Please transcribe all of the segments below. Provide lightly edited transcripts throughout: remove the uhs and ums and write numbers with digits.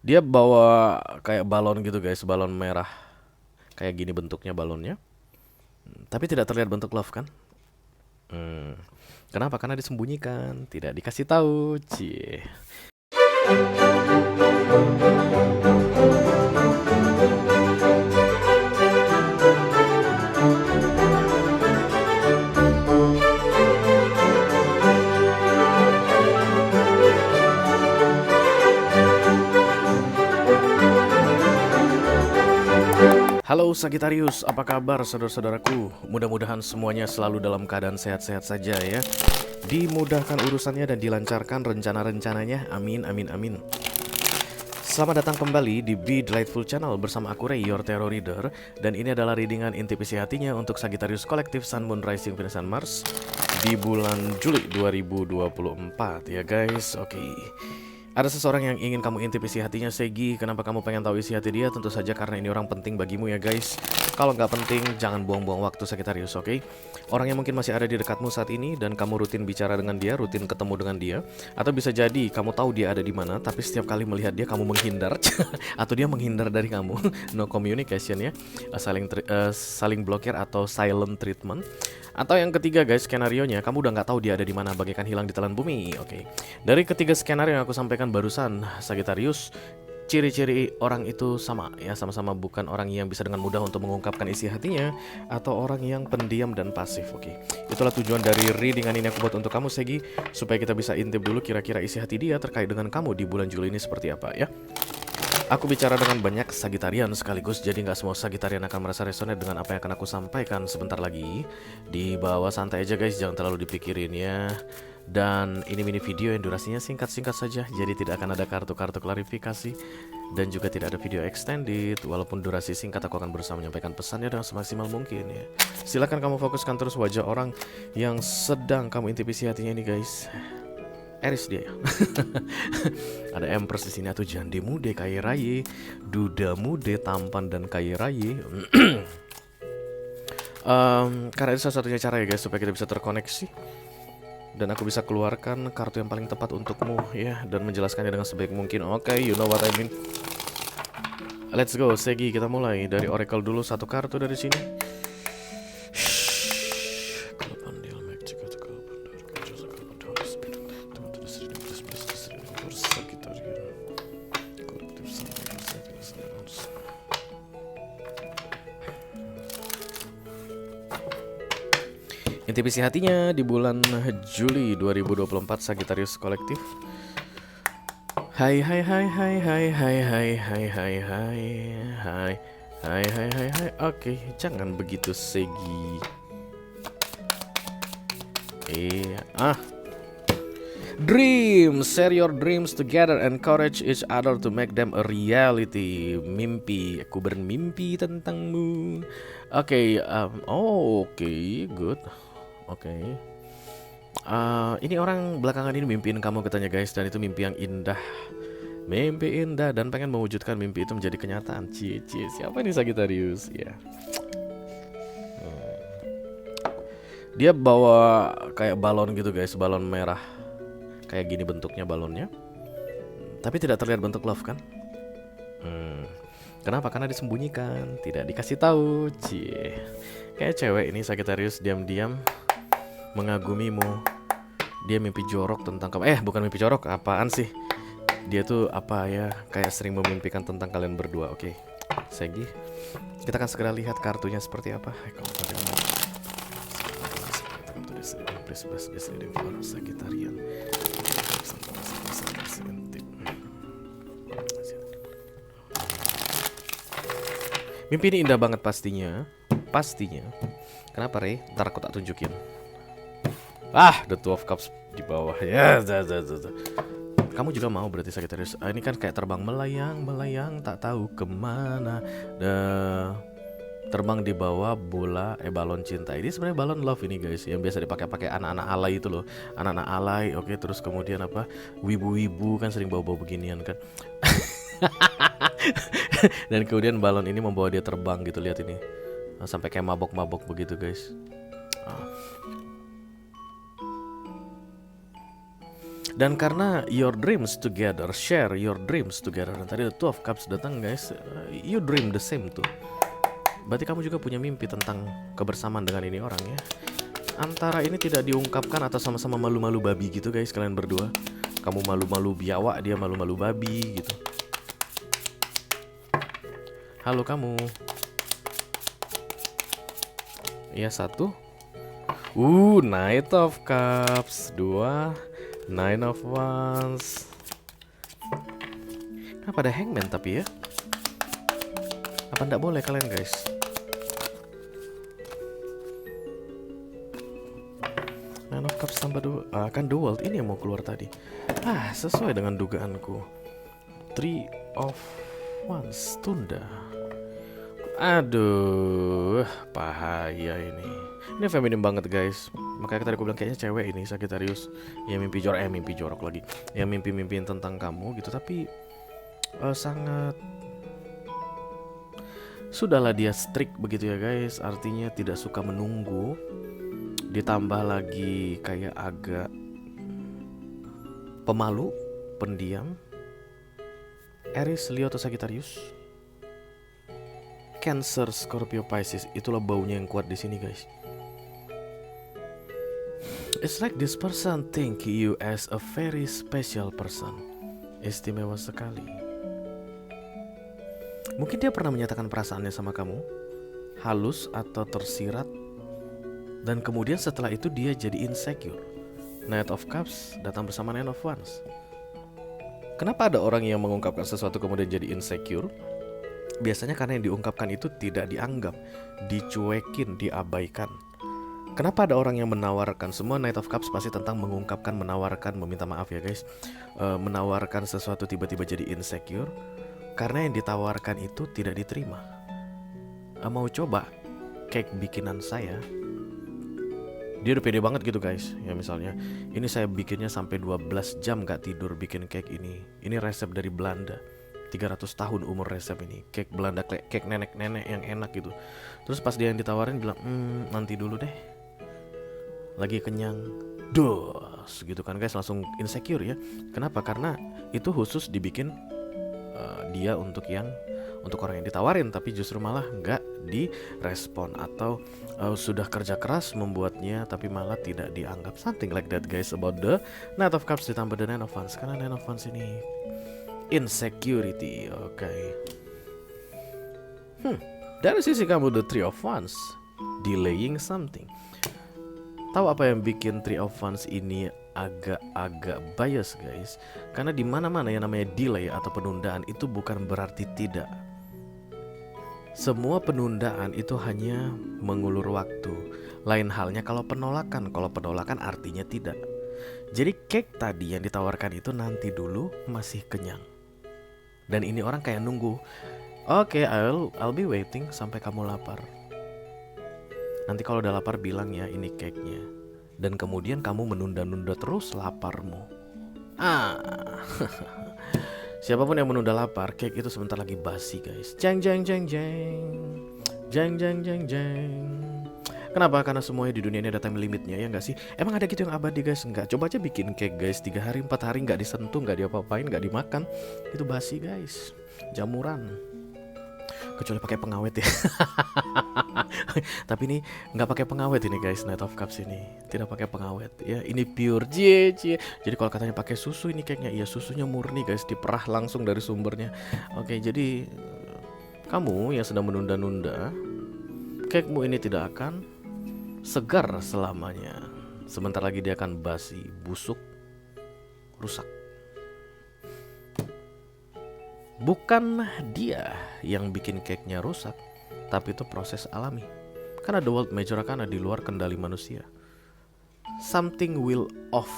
Dia bawa kayak balon gitu guys, balon merah. Kayak gini bentuknya balonnya. Tapi tidak terlihat bentuk love kan? Hmm. Kenapa? Karena disembunyikan, tidak dikasih tahu. Cie. Halo Sagittarius, apa kabar saudara-saudaraku? Mudah-mudahan semuanya selalu dalam keadaan sehat-sehat saja ya. Dimudahkan urusannya dan dilancarkan rencana-rencananya. Amin, amin, amin. Selamat datang kembali di Be Delightful Channel bersama aku Ray, your tarot reader. Dan ini adalah readingan inti isi hatinya untuk Sagittarius Kolektif Sun, Moon, Rising, Venus, dan Mars di bulan Juli 2024 ya guys. Oke. Ada seseorang yang ingin kamu intip isi hatinya, Segi. Kenapa kamu pengen tahu isi hati dia? Tentu saja karena ini orang penting bagimu ya guys. Kalau nggak penting, jangan buang-buang waktu Sagittarius, oke? Orang yang mungkin masih ada di dekatmu saat ini dan kamu rutin bicara dengan dia, rutin ketemu dengan dia. Atau bisa jadi kamu tahu dia ada di mana, tapi setiap kali melihat dia kamu menghindar. Atau dia menghindar dari kamu. No communication ya. Saling blokir atau silent treatment. Atau yang ketiga guys, skenarionya kamu udah nggak tahu dia ada di mana, bagaikan hilang di telan bumi. Oke. Dari ketiga skenario yang aku sampaikan barusan, Sagittarius, ciri-ciri orang itu sama ya, sama-sama bukan orang yang bisa dengan mudah untuk mengungkapkan isi hatinya atau orang yang pendiam dan pasif. Oke. Itulah tujuan dari readingan ini aku buat untuk kamu Segi, supaya kita bisa intip dulu kira-kira isi hati dia terkait dengan kamu di bulan Juli ini seperti apa ya. Aku bicara dengan banyak Sagitarian sekaligus, jadi nggak semua Sagitarian akan merasa resonate dengan apa yang akan aku sampaikan sebentar lagi. Di bawah santai aja guys, jangan terlalu dipikirin ya. Dan ini mini video yang durasinya singkat-singkat saja, jadi tidak akan ada kartu-kartu klarifikasi dan juga tidak ada video extended. Walaupun durasi singkat, aku akan berusaha menyampaikan pesannya dengan semaksimal mungkin ya. Silahkan kamu fokuskan terus wajah orang yang sedang kamu intip isi hatinya ini guys. Eris dia ya. Ada Empress di sini, atau jande mude kaya raya, duda mude tampan dan kaya raya. Karena itu salah satunya cara ya guys supaya kita bisa terkoneksi dan aku bisa keluarkan kartu yang paling tepat untukmu ya, dan menjelaskannya dengan sebaik mungkin. Oke, you know what I mean. Let's go Segi, kita mulai dari Oracle dulu, satu kartu dari sini. Intip isi hatinya di bulan Juli 2024 Sagittarius Kolektif. Hai hai hai hai hai hai hai hai hai hai hai hai hai hai hai. Oke, jangan begitu Segi. Dream, share your dreams together, encourage each other to make them a reality. Mimpi, aku bermimpi tentangmu. Oke, oke, good. Oke. Ini orang belakangan ini mimpiin kamu katanya guys, dan itu mimpi yang indah. Mimpi indah dan pengen mewujudkan mimpi itu menjadi kenyataan. Cie, siapa ini Sagittarius? Ya. Dia bawa kayak balon gitu guys, balon merah. Kayak gini bentuknya balonnya. Tapi tidak terlihat bentuk love kan? Kenapa? Karena disembunyikan, tidak dikasih tahu. Cie. Kayak cewek ini Sagittarius diam-diam mengagumimu. Dia mimpi jorok tentang kamu. Bukan mimpi jorok, apaan sih? Dia tuh apa ya, kayak sering memimpikan tentang kalian berdua. Oke, Segi, kita akan segera lihat kartunya seperti apa. Sagitarian. Mimpi ini indah banget pastinya. Pastinya. Kenapa Rey? Ntar aku tak tunjukin. The Two of Cups di bawah ya. Kamu juga mau berarti Sagittarius. Ini kan kayak terbang melayang tak tahu kemana. Terbang di bawah balon cinta. Ini sebenarnya balon love ini guys, yang biasa dipakai anak-anak alay itu loh. Anak-anak alay, oke. Terus kemudian apa? Wibu-wibu kan sering bawa-bawa beginian kan. Dan kemudian balon ini membawa dia terbang gitu, lihat ini. Sampai kayak mabok-mabok begitu guys. Dan karena your dreams together, share your dreams together. Dan tadi the Two of Cups datang guys, you dream the same tuh. Berarti kamu juga punya mimpi tentang kebersamaan dengan ini orang ya. Antara ini tidak diungkapkan atau sama-sama malu-malu babi gitu guys, kalian berdua. Kamu malu-malu biawak, dia malu-malu babi gitu. Halo kamu. Ya, 1. Knight of Cups. 2, Nine of Wands. Kenapa ada Hangman tapi ya? Apa ndak boleh kalian guys? Nine of Cups tambah 2. Kan The World ini yang mau keluar tadi. Sesuai dengan dugaanku. Three of Wands tunda. Aduh, bahaya ini. Ini feminim banget guys. Makanya tadi aku bilang kayaknya cewek ini Sagittarius. Ya mimpi jorok lagi. Ya mimpi-mimpiin tentang kamu gitu. Tapi sangat, sudahlah dia strict begitu ya guys. Artinya tidak suka menunggu. Ditambah lagi kayak agak pemalu, pendiam. Aries, Leo atau Sagittarius? Cancer, Scorpio, Pisces. Itulah baunya yang kuat di sini guys. It's like this person think you as a very special person. Istimewa sekali. Mungkin dia pernah menyatakan perasaannya sama kamu, halus atau tersirat, dan kemudian setelah itu dia jadi insecure. Knight of Cups datang bersama Nine of Wands. Kenapa ada orang yang mengungkapkan sesuatu kemudian jadi insecure? Biasanya karena yang diungkapkan itu tidak dianggap, dicuekin, diabaikan. Kenapa ada orang yang menawarkan? Semua Knight of Cups pasti tentang mengungkapkan, menawarkan, meminta maaf ya guys. Menawarkan sesuatu tiba-tiba jadi insecure karena yang ditawarkan itu tidak diterima. Mau coba cake bikinan saya? Dia udah pede banget gitu guys. Ya misalnya, ini saya bikinnya sampai 12 jam gak tidur bikin cake ini. Ini resep dari Belanda. 300 tahun umur resep ini. Cake Belanda, cake nenek-nenek yang enak gitu. Terus pas dia yang ditawarin bilang, nanti dulu deh, lagi kenyang. Dos gitu kan guys, langsung insecure ya. Kenapa? Karena itu khusus dibikin dia untuk orang yang ditawarin, tapi justru malah nggak direspon. Atau sudah kerja keras membuatnya tapi malah tidak dianggap. Something like that guys about the Knight of Cups ditambah the Nine of Wands. Karena Nine of Wands ini insecurity. Okay. Dari sisi kamu the Three of Wands, delaying something. Tahu apa yang bikin Three of Wands ini agak-agak bias guys? Karena di mana-mana yang namanya delay atau penundaan itu bukan berarti tidak. Semua penundaan itu hanya mengulur waktu. Lain halnya kalau penolakan. Kalau penolakan artinya tidak. Jadi cake tadi yang ditawarkan itu nanti dulu, masih kenyang. Dan ini orang kayak nunggu. Oke, I'll be waiting sampai kamu lapar. Nanti kalau udah lapar bilang ya ini cake-nya. Dan kemudian kamu menunda-nunda terus laparmu. Siapapun yang menunda lapar, cake itu sebentar lagi basi guys. Jeng jeng jeng jeng. Jeng jeng jeng jeng. Kenapa? Karena semuanya di dunia ini ada time limitnya, ya nggak sih? Emang ada gitu yang abadi guys? Nggak. Coba aja bikin cake guys, 3 hari 4 hari nggak disentuh, nggak diapa-apain, nggak dimakan, itu basi guys. Jamuran. Kecuali pakai pengawet ya. Tapi ini nggak pakai pengawet ini guys, Knight of Cups ini tidak pakai pengawet ya. Ini pure cie. Jadi kalau katanya pakai susu ini cake-nya, iya susunya murni guys, diperah langsung dari sumbernya. Oke, jadi kamu yang sedang menunda-nunda, cake-mu ini tidak akan segar selamanya. Sebentar lagi dia akan basi, busuk, rusak. Bukan dia yang bikin cake-nya rusak, tapi itu proses alami. Karena the world major arcana di luar kendali manusia. Something will off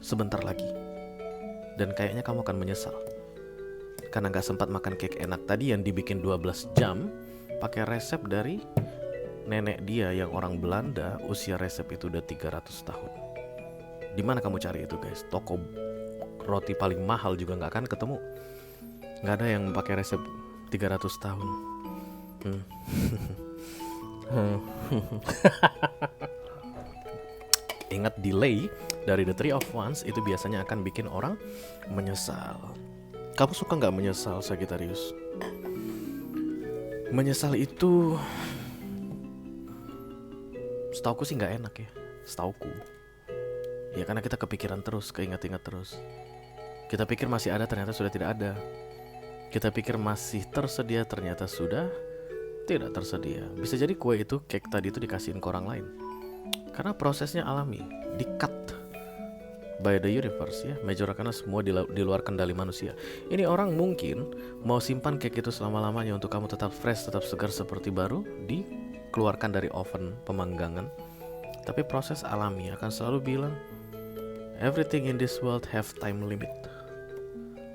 sebentar lagi. Dan kayaknya kamu akan menyesal. Karena gak sempat makan cake enak tadi yang dibikin 12 jam pakai resep dari nenek dia yang orang Belanda, usia resep itu udah 300 tahun. Dimana kamu cari itu guys? Toko roti paling mahal juga gak akan ketemu. Gak ada yang pakai resep 300 tahun. Ingat delay dari The Three of Wands itu biasanya akan bikin orang menyesal. Kamu suka nggak menyesal, Sagittarius? Menyesal itu setauku sih nggak enak ya, setauku. Ya karena kita kepikiran terus, keinget-inget terus. Kita pikir masih ada, ternyata sudah tidak ada. Kita pikir masih tersedia, ternyata sudah tidak tersedia. Bisa jadi kue itu, cake tadi itu dikasihin ke orang lain. Karena prosesnya alami, di-cut by the universe ya, major karena semua di luar kendali manusia. Ini orang mungkin mau simpan cake itu selama-lamanya untuk kamu tetap fresh, tetap segar seperti baru, dikeluarkan dari oven pemanggangan. Tapi proses alami akan selalu bilang, everything in this world have time limit.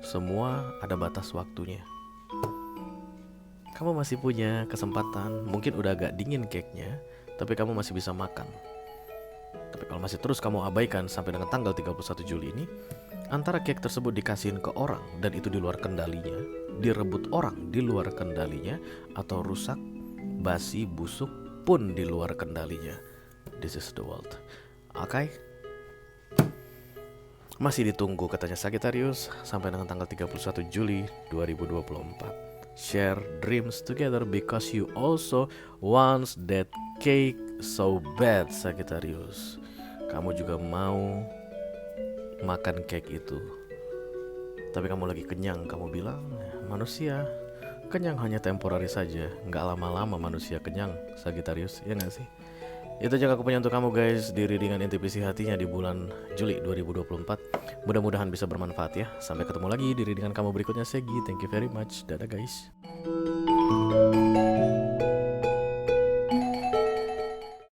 Semua ada batas waktunya. Kamu masih punya kesempatan, mungkin udah agak dingin cake-nya, tapi kamu masih bisa makan. Tapi kalau masih terus kamu abaikan sampai dengan tanggal 31 Juli ini, antara cake tersebut dikasihin ke orang dan itu di luar kendalinya, direbut orang di luar kendalinya, atau rusak, basi, busuk pun di luar kendalinya. This is the world. Oke? Masih ditunggu katanya Sagittarius sampai dengan tanggal 31 Juli 2024. Share dreams together because you also want that cake so bad, Sagittarius. Kamu juga mau makan cake itu. Tapi kamu lagi kenyang, kamu bilang, manusia kenyang hanya temporary saja. Nggak lama-lama manusia kenyang, Sagittarius, ya nggak sih? Itu aja aku punya untuk kamu guys di readingan intuisi hatinya di bulan Juli 2024. Mudah-mudahan bisa bermanfaat ya. Sampai ketemu lagi di readingan kamu berikutnya. Segi, thank you very much. Dadah guys.